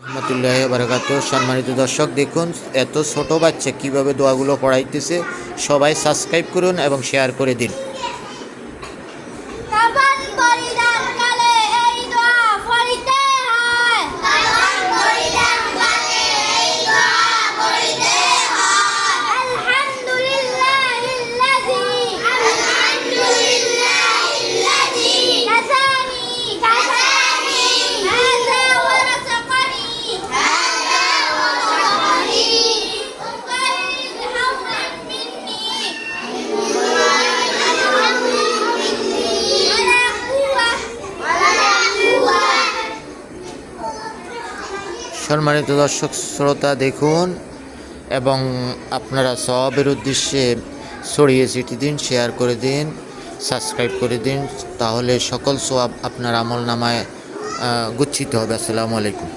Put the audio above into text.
রহমতুল্লাহ বারাকাত। সম্মানিত দর্শক, দেখুন এত ছোট বাচ্চা কিভাবে দোয়াগুলো পড়াইতেছে। সবাই সাবস্ক্রাইব করুন এবং শেয়ার করে দিন। সম্মানিত দর্শক শ্রোতা, দেখুন এবং আপনারা সবের উদ্দেশ্যে ছড়িয়ে ছিটিয়ে দিন, শেয়ার করে দিন, সাবস্ক্রাইব করে দিন, তাহলে সকল সওয়াব আপনার আমল নামায় গুচ্ছিত হবে। আসসালামু আলাইকুম।